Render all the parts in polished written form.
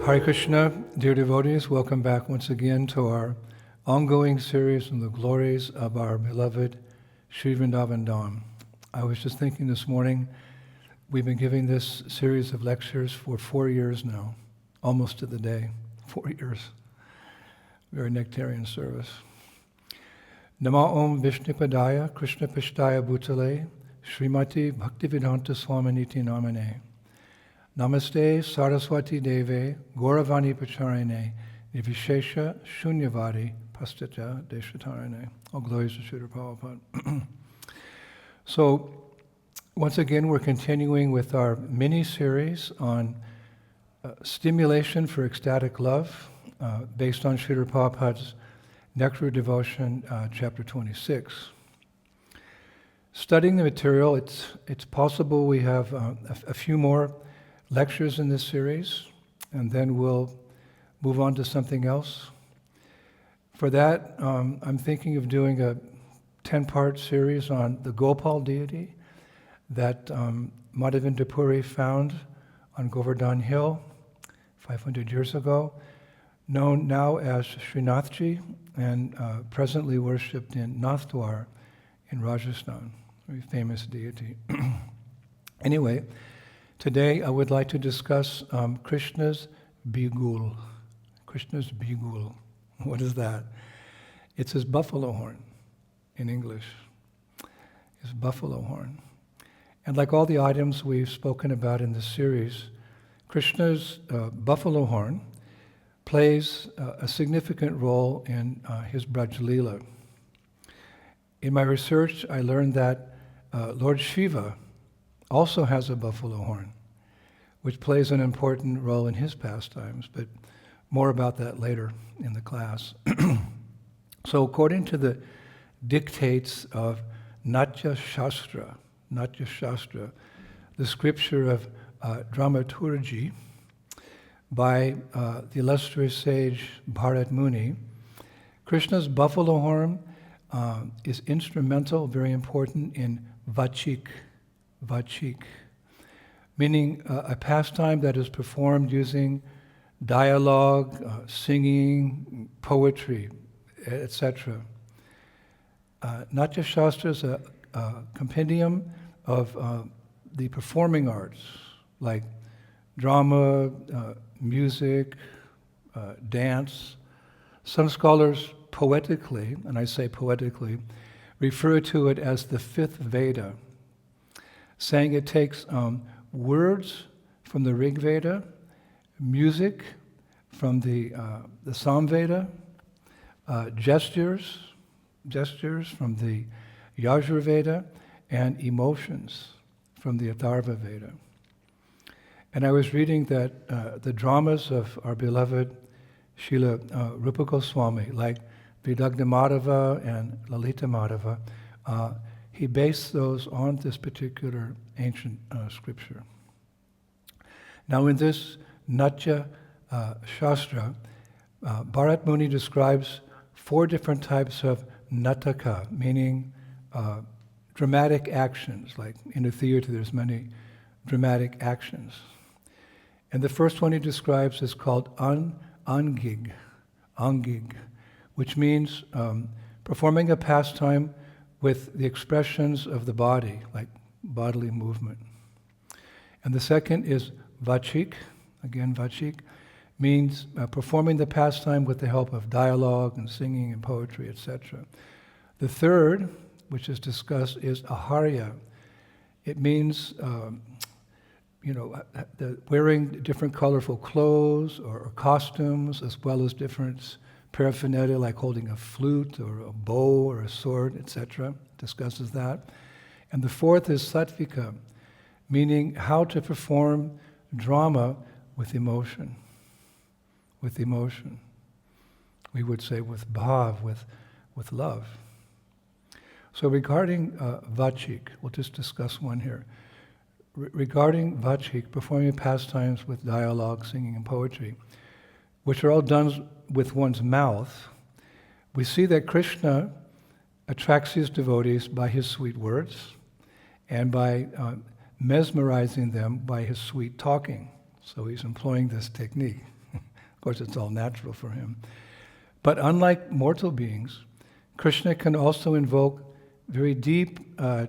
Hare Krishna, dear devotees, welcome back once again to our ongoing series on the glories of our beloved Sri Vrindavan Dham. I was just thinking this morning, we've been giving this series of lectures for 4 years now, almost to the day, 4 years. Very nectarian service. Nama Om Vishnupadaya Krishna Pishtaya Bhutale Srimati Bhaktivedanta Swaminiti Namane Namaste Saraswati Deve Gauravani Pacharine Nivishesha Shunyavadi Pastata Deshatarine. All glories to Srila Prabhupada. So, once again, we're continuing with our mini-series on stimulation for ecstatic love, based on Srila Prabhupada's Nectar Devotion, chapter 26. Studying the material, it's possible we have a few more lectures in this series, and then we'll move on to something else. For that, I'm thinking of doing a 10-part series on the Gopal deity that Madhavendra Puri found on Govardhan Hill 500 years ago, known now as Srinathji, and presently worshipped in Nathdwar in Rajasthan, a very famous deity. Anyway, today I would like to discuss Krishna's bigul. Krishna's bigul. What is that? It's his buffalo horn in English. His buffalo horn. And like all the items we've spoken about in this series, Krishna's buffalo horn plays a significant role in his Braj Leela. In my research, I learned that Lord Shiva also has a buffalo horn, which plays an important role in his pastimes, but more about that later in the class. So according to the dictates of Natya Shastra, the scripture of dramaturgy, by the illustrious sage Bharat Muni, Krishna's buffalo horn is instrumental, very important in vachik, meaning a pastime that is performed using dialogue, singing, poetry, etc. Natya Shastra is a compendium of the performing arts, like drama, music, dance. Some scholars poetically, and I say poetically, refer to it as the fifth Veda, saying it takes words from the Rig Veda, music from the Samveda, gestures from the Yajur Veda, and emotions from the Atharva Veda. And I was reading that the dramas of our beloved Srila Rupa Goswami, like Vidagna Madhava and Lalita Madhava, he based those on this particular ancient scripture. Now in this Natya Shastra, Bharat Muni describes 4 different types of nataka, meaning dramatic actions. Like in a theater there's many dramatic actions. And the first one he describes is called angig, which means performing a pastime with the expressions of the body, like bodily movement. And the second is vachik, again vachik, means performing the pastime with the help of dialogue and singing and poetry, etc. The third, which is discussed, is acarya. It means wearing different colorful clothes or costumes, as well as different paraphernalia like holding a flute or a bow or a sword, etc. Discusses that. And the fourth is sattvika, meaning how to perform drama with emotion. With emotion. We would say with bhav, with love. So regarding vachik, we'll just discuss one here. Regarding vachik, performing pastimes with dialogue, singing, and poetry, which are all done with one's mouth, we see that Krishna attracts his devotees by his sweet words and by mesmerizing them by his sweet talking. So he's employing this technique. course, it's all natural for him. But unlike mortal beings, Krishna can also invoke very deep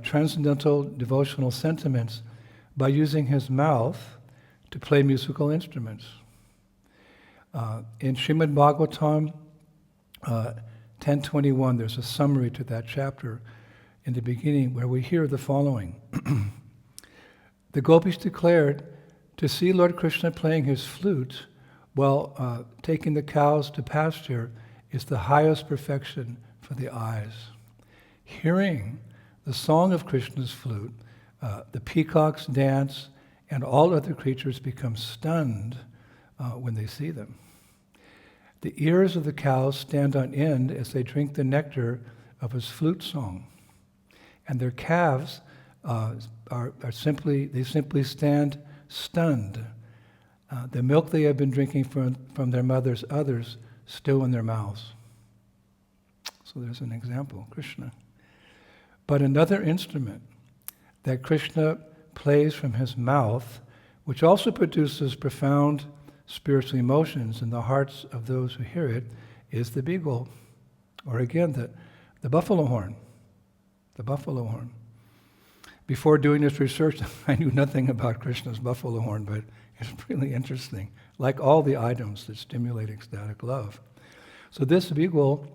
transcendental devotional sentiments by using his mouth to play musical instruments. In Srimad Bhagavatam 10:21, there's a summary to that chapter in the beginning where we hear the following. The gopis declared to see Lord Krishna playing his flute while taking the cows to pasture is the highest perfection for the eyes. Hearing the song of Krishna's flute, the peacocks dance, and all other creatures become stunned when they see them. The ears of the cows stand on end as they drink the nectar of his flute song, and their calves simply stand stunned. The milk they have been drinking from their mothers, others, still in their mouths. So there's an example, Krishna. But another instrument that Krishna plays from his mouth, which also produces profound spiritual emotions in the hearts of those who hear it, is the beagle, or again, the buffalo horn. The buffalo horn. Before doing this research, I knew nothing about Krishna's buffalo horn, but it's really interesting, like all the items that stimulate ecstatic love. So this beagle,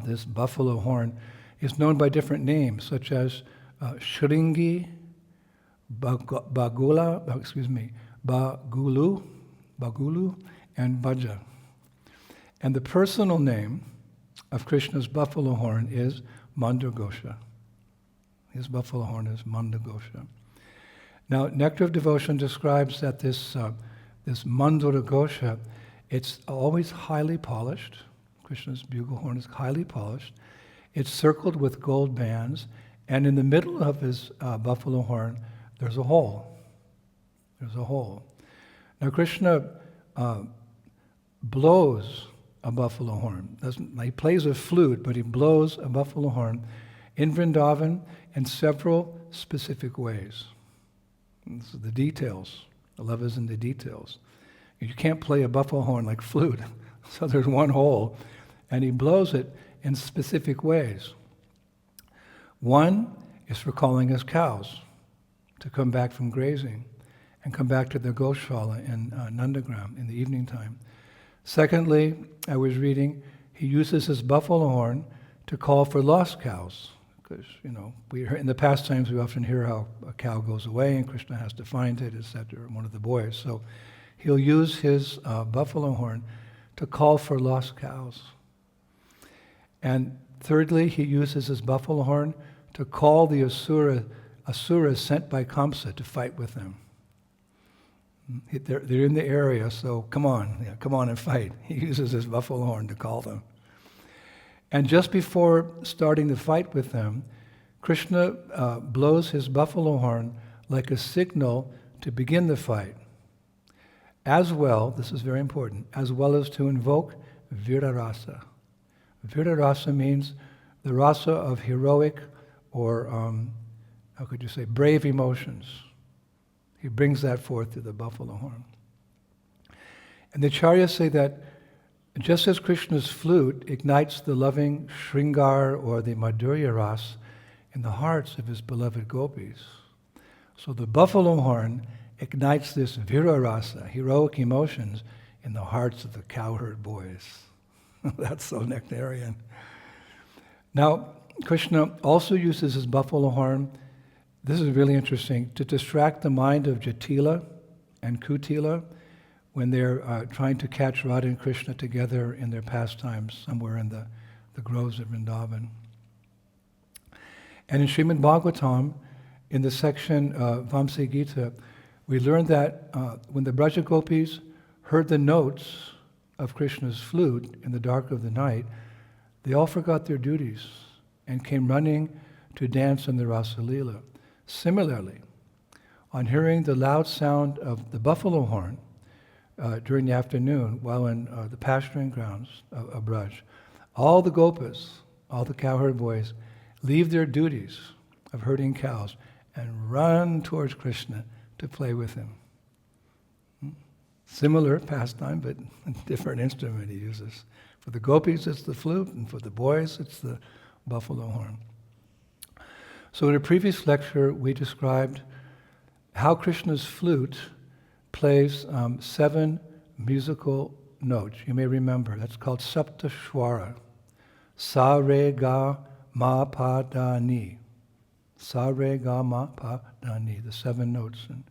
this buffalo horn, is known by different names, such as Shringi, Bagulu, and Bhaja. And the personal name of Krishna's buffalo horn is Mandragosha. His buffalo horn is Mandragosha. Now, Nectar of Devotion describes that this Mandragosha, it's always highly polished. Krishna's bugle horn is highly polished. It's circled with gold bands, and in the middle of his buffalo horn, there's a hole. There's a hole. Now, Krishna blows a buffalo horn. He plays a flute, but he blows a buffalo horn in Vrindavan in several specific ways. This is the details. The love is in the details. You can't play a buffalo horn like flute. So there's one hole, and he blows it in specific ways. One is for calling his cows to come back from grazing and come back to the Goshala in Nandagram in the evening time. Secondly, I was reading, he uses his buffalo horn to call for lost cows. Because, in the past times we often hear how a cow goes away and Krishna has to find it, etc., one of the boys. So he'll use his buffalo horn to call for lost cows. And thirdly, he uses his buffalo horn to call the asuras sent by Kamsa to fight with them. They're in the area, so come on and fight. He uses his buffalo horn to call them. And just before starting the fight with them, Krishna blows his buffalo horn like a signal to begin the fight. As well, this is very important, as well as to invoke Virarasa. Virarasa means the rasa of heroic or, brave emotions. He brings that forth through the buffalo horn. And the acaryas say that just as Krishna's flute ignites the loving Shringar or the Madhurya Ras in the hearts of his beloved gopis, so the buffalo horn ignites this Vira Rasa, heroic emotions, in the hearts of the cowherd boys. That's so nectarian. Now, Krishna also uses his buffalo horn, this is really interesting, to distract the mind of Jatila and Kutila when they're trying to catch Radha and Krishna together in their pastimes somewhere in the groves of Vrindavan. And in Srimad Bhagavatam, in the section Vamsa Gita, we learn that when the Braja Gopis heard the notes of Krishna's flute in the dark of the night, they all forgot their duties and came running to dance in the Rasa Leela. Similarly, on hearing the loud sound of the buffalo horn, during the afternoon, while in the pasturing grounds of Braj, all the gopas, all the cowherd boys, leave their duties of herding cows and run towards Krishna to play with him. Similar pastime, but a different instrument he uses. For the gopis, it's the flute, and for the boys, it's the buffalo horn. So in a previous lecture, we described how Krishna's flute plays 7 musical notes. You may remember, that's called Sapta Shwara. Sa, re, ga, ma, pa, da, ni. Sa, re, ga, ma, pa, da, ni. The 7 notes in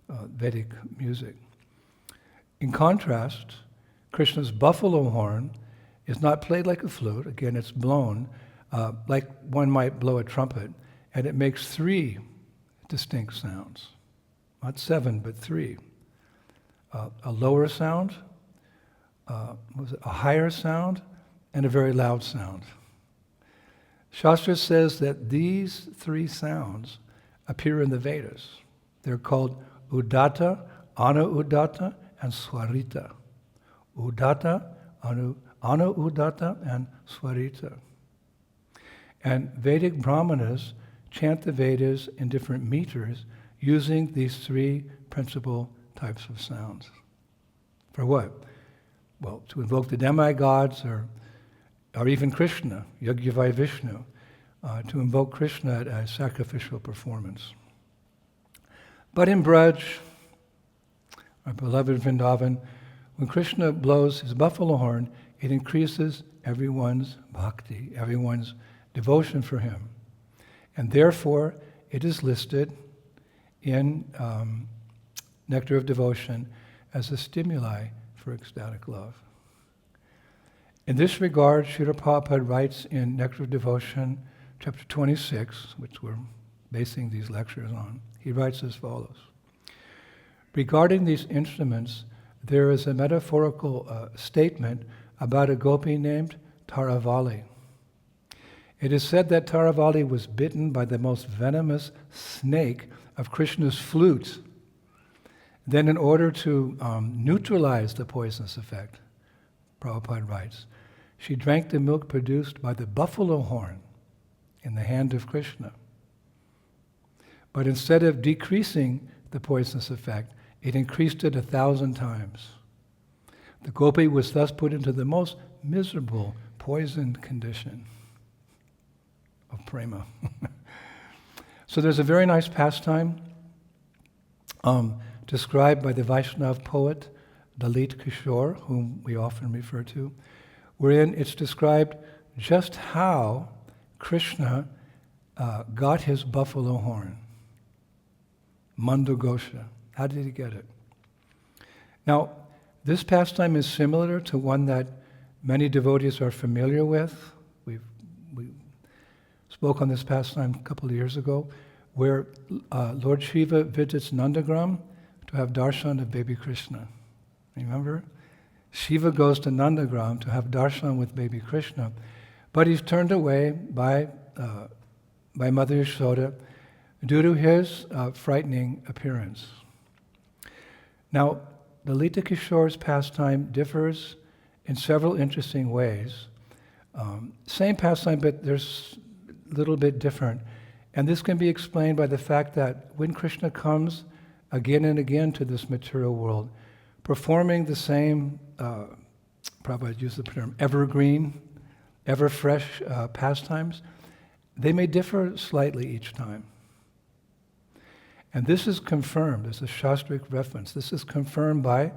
Vedic music. In contrast, Krishna's buffalo horn is not played like a flute. Again, it's blown like one might blow a trumpet, and it makes 3 distinct sounds. Not 7, but 3. A lower sound, a higher sound, and a very loud sound. Shastra says that these 3 sounds appear in the Vedas. They're called Udatta, Anu-Udatta, and Swarita. Udatta, Anu-Udatta, and Swarita. And Vedic Brahmanas chant the Vedas in different meters using these 3 principal types of sounds. For what? Well, to invoke the demigods or even Krishna, Yagyavai Vishnu, to invoke Krishna at a sacrificial performance. But in Braj, our beloved Vrindavan, when Krishna blows his buffalo horn, it increases everyone's bhakti, everyone's devotion for him. And therefore, it is listed in Nectar of Devotion as a stimuli for ecstatic love. In this regard, Srila Prabhupada writes in Nectar of Devotion, chapter 26, which we're basing these lectures on, he writes as follows. Regarding these instruments, there is a metaphorical statement about a gopi named Taravali. It is said that Taravali was bitten by the most venomous snake of Krishna's flute. Then in order to neutralize the poisonous effect, Prabhupada writes, she drank the milk produced by the buffalo horn in the hand of Krishna. But instead of decreasing the poisonous effect, it increased it 1,000 times. The gopi was thus put into the most miserable, poisoned condition of prema. So there's a very nice pastime described by the Vaishnav poet Lalit Kishore, whom we often refer to, wherein it's described just how Krishna got his buffalo horn. Mandagosha. How did he get it? Now, this pastime is similar to one that many devotees are familiar with. We spoke on this pastime a couple of years ago, where Lord Shiva visits Nandagram to have darshan of baby Krishna. Remember? Shiva goes to Nandagram to have darshan with baby Krishna, but he's turned away by Mother Yashoda due to his frightening appearance. Now, Lalita Kishore's pastime differs in several interesting ways. Same pastime, but there's a little bit different. And this can be explained by the fact that when Krishna comes again and again to this material world, performing the same, Prabhupada used the term evergreen, ever-fresh pastimes, they may differ slightly each time. And this is confirmed, as a Shastric reference, this is confirmed by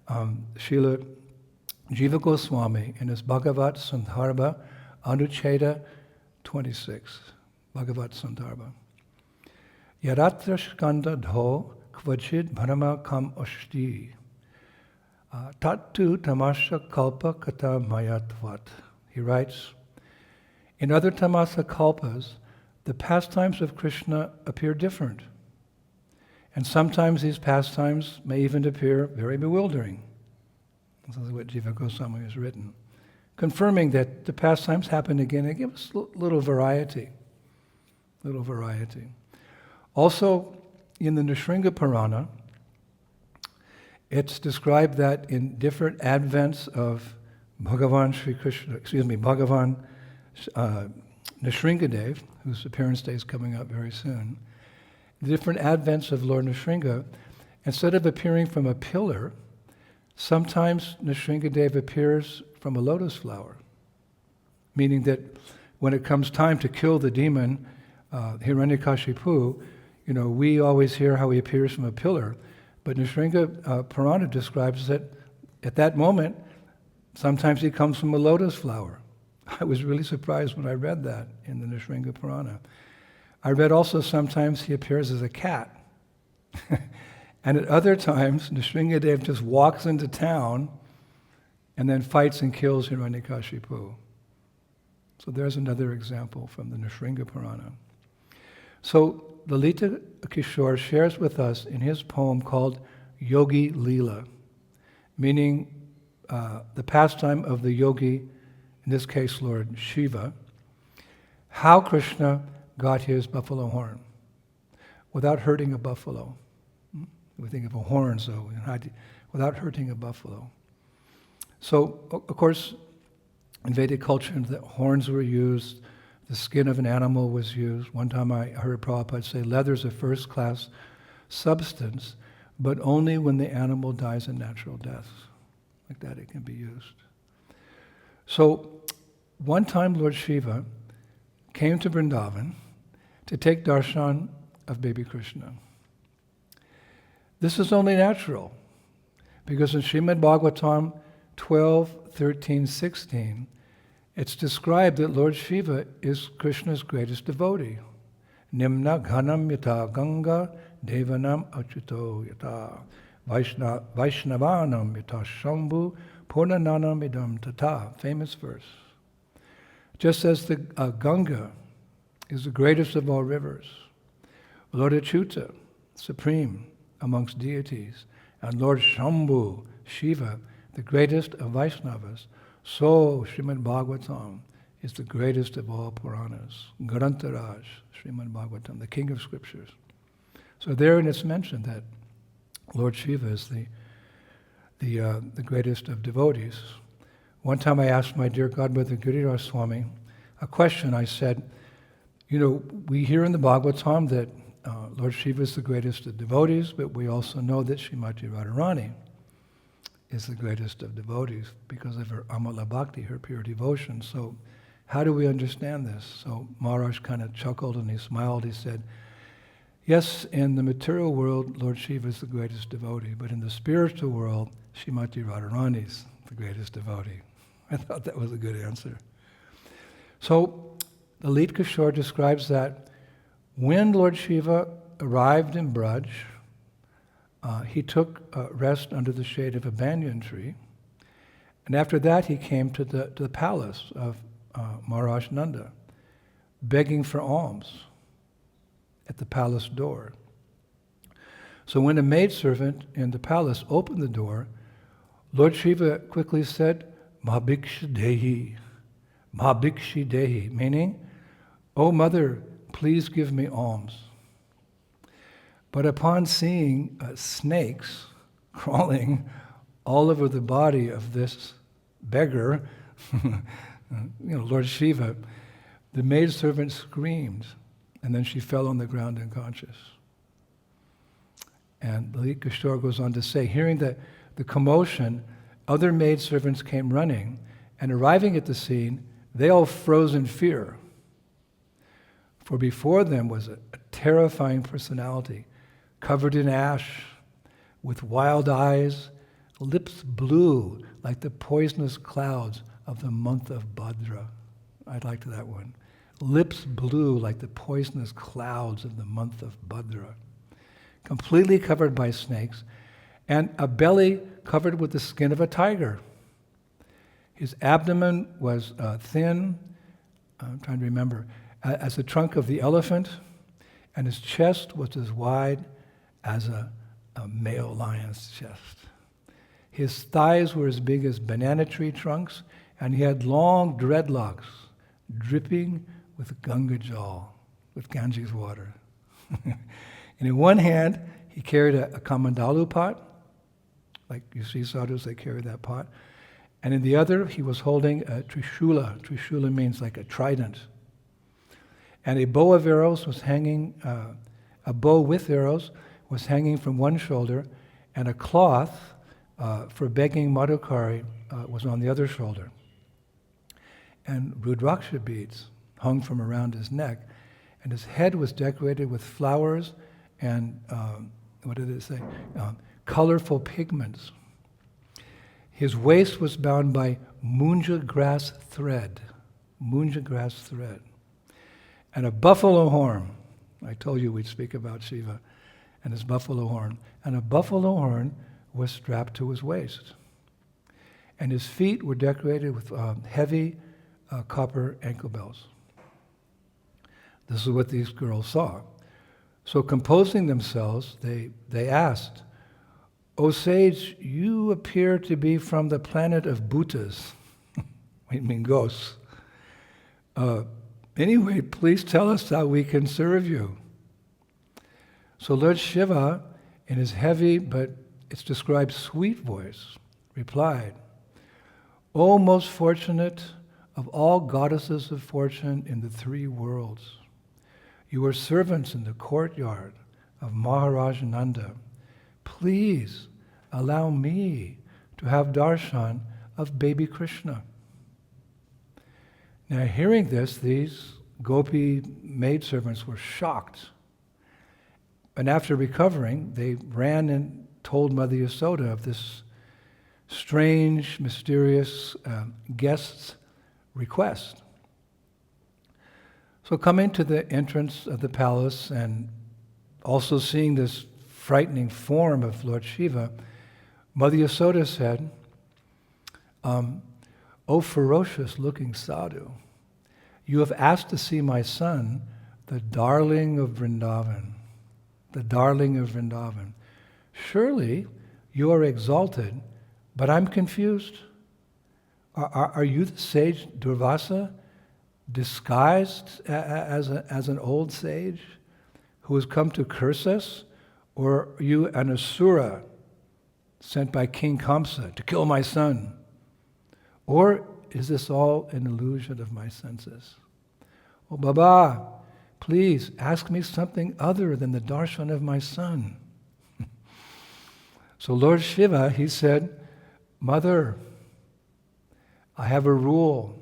Srila Jiva Goswami in his Bhagavat Sandarbha Anucheda 26. Bhagavat Sandarbha. Yaratra skanda dho kvachid bharama kam ashti tattu tamasha kalpa kata mayatvat. He writes, in other tamasa kalpas, the pastimes of Krishna appear different. And sometimes these pastimes may even appear very bewildering. This is what Jiva Goswami has written, confirming that the pastimes happen again and give us little variety. Little variety. Also, in the Nrsimha Purana, it's described that in different advents of Bhagavan Sri Krishna, Bhagavan Nrsimhadev, whose appearance day is coming up very soon, the different advents of Lord Nrsimha, instead of appearing from a pillar Sometimes Nrsingadev appears from a lotus flower, meaning that when it comes time to kill the demon, Hiranyakashipu, we always hear how he appears from a pillar, but Nrsinga Purana describes that at that moment, sometimes he comes from a lotus flower. I was really surprised when I read that in the Nrsinga Purana. I read also sometimes he appears as a cat. And at other times, Nrsingadev just walks into town and then fights and kills Hiranyakashipu. So there's another example from the Nrsinga Purana. So Lalita Kishore shares with us in his poem called Yogi Leela, meaning the pastime of the yogi, in this case Lord Shiva, how Krishna got his buffalo horn without hurting a buffalo. We think of a horn, so without hurting a buffalo. So, of course, in Vedic culture, the horns were used, the skin of an animal was used. One time I heard Prabhupada say, leather's a first-class substance, but only when the animal dies a natural death. Like that it can be used. So, one time Lord Shiva came to Vrindavan to take darshan of baby Krishna. This is only natural, because in Srimad Bhagavatam 12, 13, 16, it's described that Lord Shiva is Krishna's greatest devotee. Nimna ghanam yata ganga devanam achuto yata vaishnavanam yata shambhu purnananam idam tata. Famous verse. Just as the Ganga is the greatest of all rivers, Lord Achyuta, supreme amongst deities, and Lord Shambhu, Shiva, the greatest of Vaishnavas, so Srimad Bhagavatam is the greatest of all Puranas. Grantaraj, Srimad Bhagavatam, the king of scriptures. So therein it's mentioned that Lord Shiva is the greatest of devotees. One time I asked my dear godmother Giriraj Swami a question. I said, we hear in the Bhagavatam that Lord Shiva is the greatest of devotees, but we also know that Srimati Radharani is the greatest of devotees because of her Amala Bhakti, her pure devotion. So how do we understand this? So Maharaj kind of chuckled and he smiled. He said, yes, in the material world, Lord Shiva is the greatest devotee, but in the spiritual world, Srimati Radharani is the greatest devotee. I thought that was a good answer. So Lalita Kishore describes that when Lord Shiva arrived in Braj, he took rest under the shade of a banyan tree, and after that he came to the palace of Maharaj Nanda, begging for alms at the palace door. So when a maidservant in the palace opened the door, Lord Shiva quickly said, Mahabhiksha Dehi, meaning, "O mother, please give me alms." But upon seeing snakes crawling all over the body of this beggar, Lord Shiva, the maidservant screamed, and then she fell on the ground unconscious. And Lalita Kishore goes on to say, hearing the commotion, other maidservants came running, and arriving at the scene, they all froze in fear. For before them was a terrifying personality, covered in ash, with wild eyes, lips blue like the poisonous clouds of the month of Bhadra. I liked that one. Lips blue like the poisonous clouds of the month of Bhadra. Completely covered by snakes, and a belly covered with the skin of a tiger. His abdomen was thin, I'm trying to remember, as the trunk of the elephant, and his chest was as wide as a male lion's chest. His thighs were as big as banana tree trunks, and he had long dreadlocks dripping with Ganga Jal, with Ganges water. And in one hand, he carried a kamandalu pot, like you see sadhus, they carry that pot. And in the other, he was holding a trishula. Trishula means like a trident. And a bow of arrows was hanging, a bow with arrows was hanging from one shoulder, and a cloth for begging Madhukari was on the other shoulder. And Rudraksha beads hung from around his neck, and his head was decorated with flowers and, what did it say? Colorful pigments. His waist was bound by munja grass thread, and a buffalo horn. I told you we'd speak about Shiva and his buffalo horn. And a buffalo horn was strapped to his waist. And his feet were decorated with heavy copper ankle bells. This is what these girls saw. So composing themselves, they asked, "O sage, you appear to be from the planet of Bhutas." I mean ghosts. Anyway, please tell us how we can serve you. So Lord Shiva, in his heavy but it's described sweet voice, replied, "O most fortunate of all goddesses of fortune in the three worlds, you are servants in the courtyard of Maharaj Nanda. Please allow me to have darshan of baby Krishna." Now, hearing this, these gopi maidservants were shocked. And after recovering, they ran and told Mother Yasoda of this strange, mysterious guest's request. So coming to the entrance of the palace and also seeing this frightening form of Lord Shiva, Mother Yasoda said, "O ferocious-looking sadhu, you have asked to see my son, the darling of Vrindavan. The darling of Vrindavan. Surely you are exalted, but I'm confused. Are you the sage Durvasa, disguised as an old sage who has come to curse us? Or are you an asura sent by King Kamsa to kill my son? Or is this all an illusion of my senses? Oh, Baba, please ask me something other than the darshan of my son." So Lord Shiva, he said, "Mother, I have a rule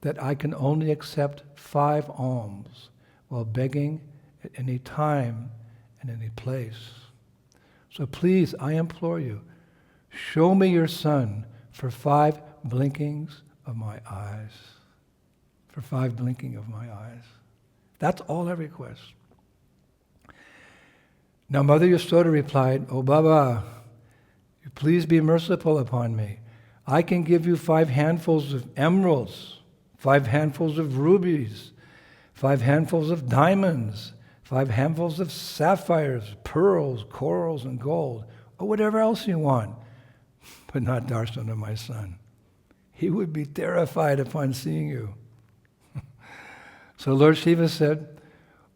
that I can only accept 5 alms while begging at any time and any place. So please, I implore you, show me your son for 5 blinkings of my eyes." For 5 blinking of my eyes. That's all I request. Now Mother Yasoda replied, "O Baba, please be merciful upon me. I can give you 5 handfuls of emeralds, 5 handfuls of rubies, 5 handfuls of diamonds, 5 handfuls of sapphires, pearls, corals, and gold, or whatever else you want, but not darshan of my son. He would be terrified upon seeing you." So Lord Shiva said,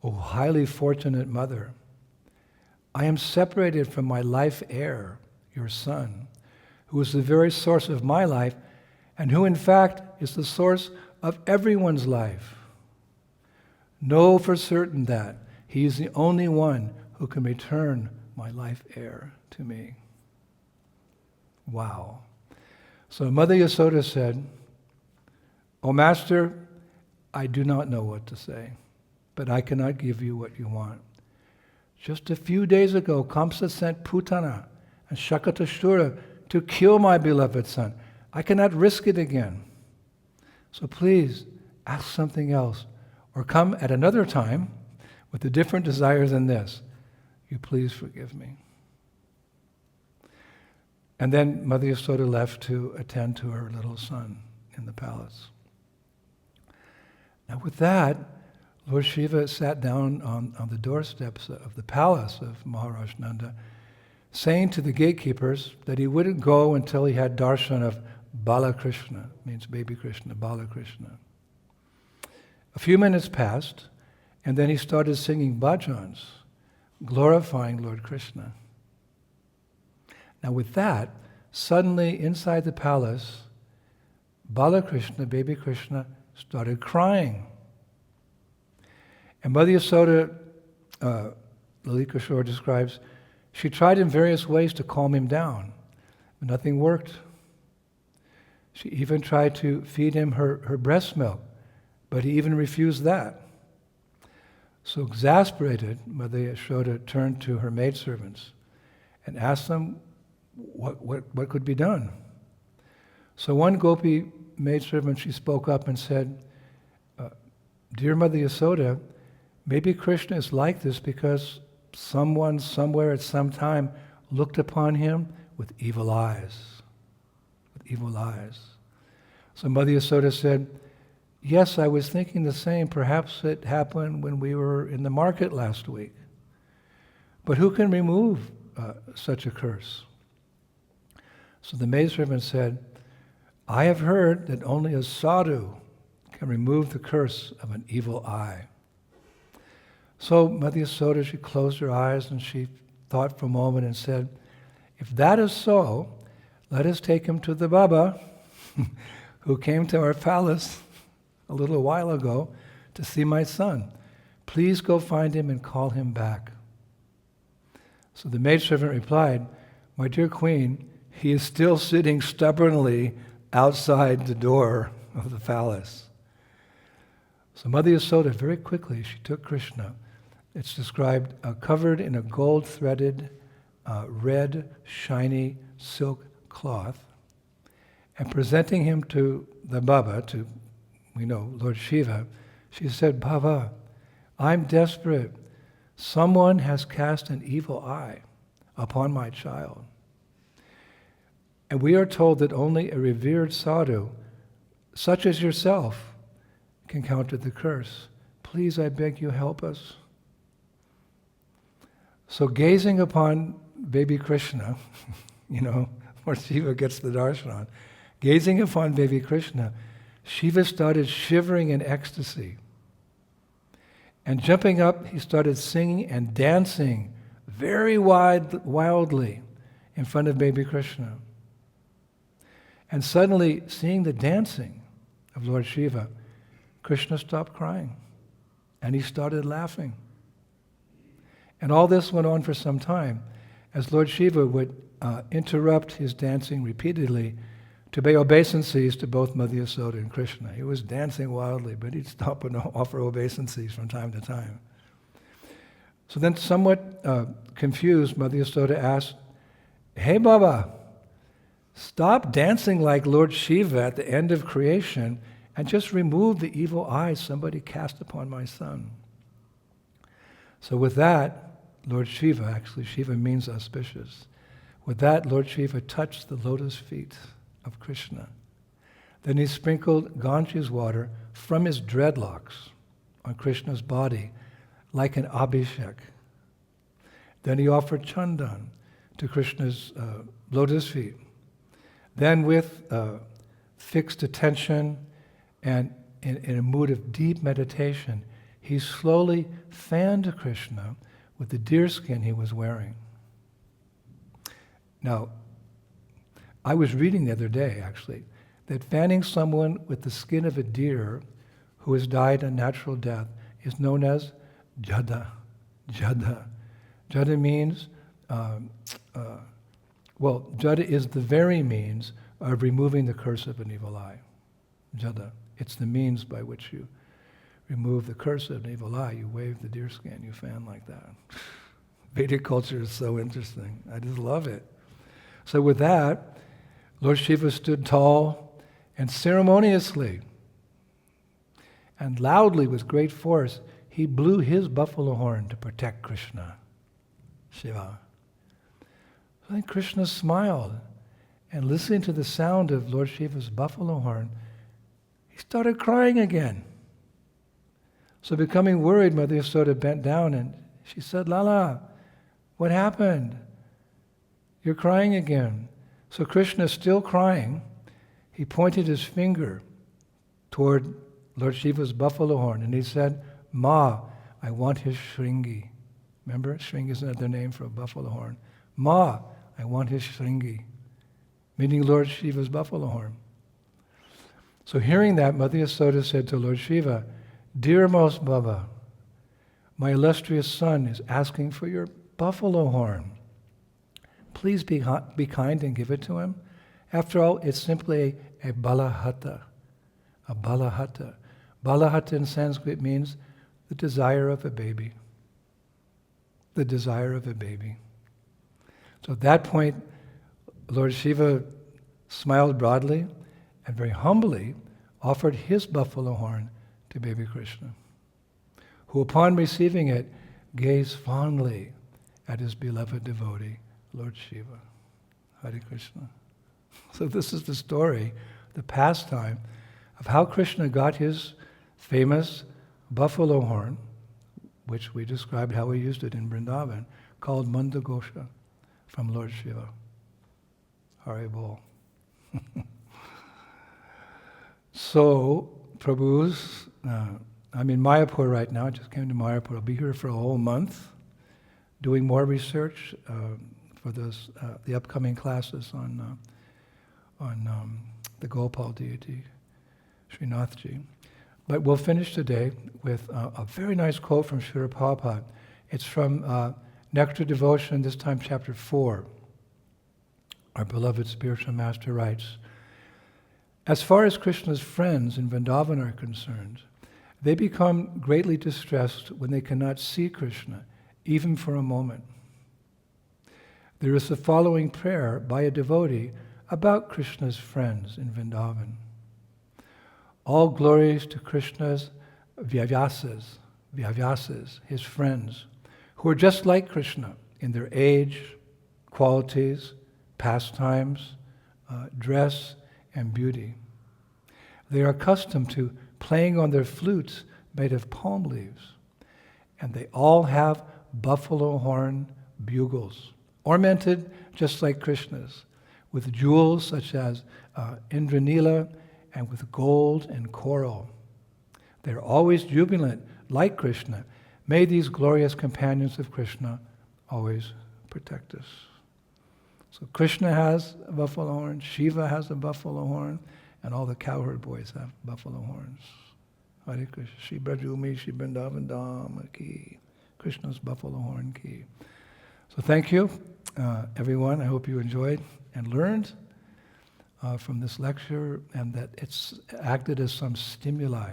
"O highly fortunate mother, I am separated from my life heir, your son, who is the very source of my life, and who in fact is the source of everyone's life. Know for certain that he is the only one who can return my life heir to me." Wow. So Mother Yasoda said, "O Master, I do not know what to say, but I cannot give you what you want. Just a few days ago, Kamsa sent Putana and Shakatashura to kill my beloved son. I cannot risk it again. So please, ask something else, or come at another time with a different desire than this. You please forgive me." And then Mother Yasoda left to attend to her little son in the palace. Now with that, Lord Shiva sat down on the doorsteps of the palace of Maharaj Nanda, saying to the gatekeepers that he wouldn't go until he had darshan of Balakrishna, means baby Krishna, Balakrishna. A few minutes passed, and then he started singing bhajans, glorifying Lord Krishna. Now with that, suddenly inside the palace, Balakrishna, baby Krishna, started crying. And Mother Yasoda, Lalita Kishore describes, she tried in various ways to calm him down. But nothing worked. She even tried to feed him her breast milk, but he even refused that. So exasperated, Mother Yashoda turned to her maidservants and asked them what could be done. So one gopi maidservant, she spoke up and said, "Dear Mother Yashoda, maybe Krishna is like this because someone somewhere at some time looked upon him with evil eyes." With evil eyes. So Mother Yashoda said, "Yes, I was thinking the same. Perhaps it happened when we were in the market last week. But who can remove such a curse?" So the maidservant said, "I have heard that only a sadhu can remove the curse of an evil eye." So Mother Yashoda, she closed her eyes and she thought for a moment and said, "If that is so, let us take him to the Baba who came to our palace a little while ago to see my son. Please go find him and call him back." So the maidservant replied, "My dear queen, he is still sitting stubbornly outside the door of the palace." So Mother Yashoda, very quickly, she took Krishna. It's described covered in a gold-threaded, red, shiny silk cloth, and presenting him to the Baba, to, we know, Lord Shiva, she said, "Baba, I'm desperate. Someone has cast an evil eye upon my child. And we are told that only a revered sadhu, such as yourself, can counter the curse. Please, I beg you, help us." So gazing upon baby Krishna, Lord Shiva gets the darshan. Gazing upon baby Krishna, Shiva started shivering in ecstasy. And jumping up, he started singing and dancing very wildly in front of baby Krishna. And suddenly, seeing the dancing of Lord Shiva, Krishna stopped crying and he started laughing. And all this went on for some time as Lord Shiva would interrupt his dancing repeatedly to pay obeisances to both Mother Yashoda and Krishna. He was dancing wildly, but he'd stop and offer obeisances from time to time. So then, somewhat confused, Mother Yashoda asked, "Hey Baba, stop dancing like Lord Shiva at the end of creation and just remove the evil eye somebody cast upon my son." So with that, Lord Shiva, actually Shiva means auspicious, with that Lord Shiva touched the lotus feet of Krishna. Then he sprinkled Ganges water from his dreadlocks on Krishna's body like an abhishek. Then he offered chandan to Krishna's lotus feet. Then with fixed attention and in a mood of deep meditation, he slowly fanned Krishna with the deerskin he was wearing. Now, I was reading the other day, actually, that fanning someone with the skin of a deer who has died a natural death is known as jada. Jada. Jada means, jada is the very means of removing the curse of an evil eye. Jada. It's the means by which you remove the curse of an evil eye. You wave the deerskin, you fan like that. Vedic culture is so interesting. I just love it. So with that, Lord Shiva stood tall and ceremoniously and loudly, with great force, he blew his buffalo horn to protect Krishna, Shiva. So then Krishna smiled, and listening to the sound of Lord Shiva's buffalo horn, he started crying again. So becoming worried, Mother Yashoda bent down and she said, "Lala, what happened? You're crying again." So Krishna, still crying, he pointed his finger toward Lord Shiva's buffalo horn and he said, "Ma, I want his shringi." Remember, shringi is another name for a buffalo horn. "Ma, I want his shringi," meaning Lord Shiva's buffalo horn. So hearing that, Mother Yashoda said to Lord Shiva, "Dearmost Baba, my illustrious son is asking for your buffalo horn. please be kind and give it to him. After all, it's simply a balahata. A balahata. Balahata in Sanskrit means the desire of a baby. The desire of a baby. So at that point, Lord Shiva smiled broadly and very humbly offered his buffalo horn to baby Krishna, who upon receiving it gazed fondly at his beloved devotee, Lord Shiva. Hare Krishna. So this is the story, the pastime of how Krishna got his famous buffalo horn, which we described how he used it in Vrindavan, called Mandagosha, from Lord Shiva. Hare Bol. So, Prabhu's, I'm in Mayapur right now. I just came to Mayapur. I'll be here for a whole month, doing more research for the upcoming classes on the Gopal deity, Srinathji. But we'll finish today with a very nice quote from Srila Prabhupada. It's from Nectar Devotion, this time chapter 4. Our beloved spiritual master writes, as far as Krishna's friends in Vrindavan are concerned, they become greatly distressed when they cannot see Krishna, even for a moment. There is the following prayer by a devotee about Krishna's friends in Vrindavan. All glories to Krishna's Vyavyasas, his friends, who are just like Krishna in their age, qualities, pastimes, dress, and beauty. They are accustomed to playing on their flutes made of palm leaves, and they all have buffalo horn bugles, ornamented just like Krishna's, with jewels such as Indranila and with gold and coral. They are always jubilant like Krishna. May these glorious companions of Krishna always protect us. So Krishna has a buffalo horn, Shiva has a buffalo horn, and all the cowherd boys have buffalo horns. Hare Krishna, Shri Brajumi, Shri Vrindavan Dham ki, Krishna's buffalo horn ki. So thank you, everyone. I hope you enjoyed and learned from this lecture, and that it's acted as some stimuli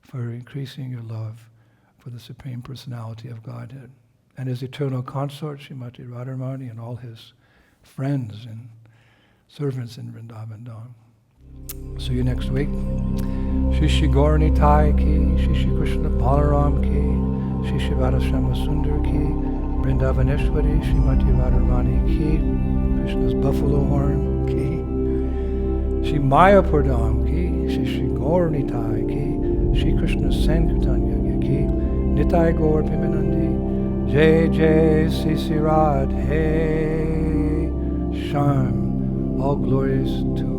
for increasing your love for the Supreme Personality of Godhead and his eternal consort, Srimati Radharani, and all his friends and servants in Vrindavan Dham. See you next week. Shri Shri Gaur Nitai ki, Shri Shri Krishna Balaram ki, Shri Shri Radhashama Sundar ki, Vrindavaneshwari, Srimati Radharani ki, Krishna's buffalo horn ki, Shri Mayapur Dham ki, Shri Shri Gaur Nitai ki, Shri Krishna Sankirtanya ki, Nitai Gaur Pimanandi, Jai Jai Sisi Radhe Sharm. All glories to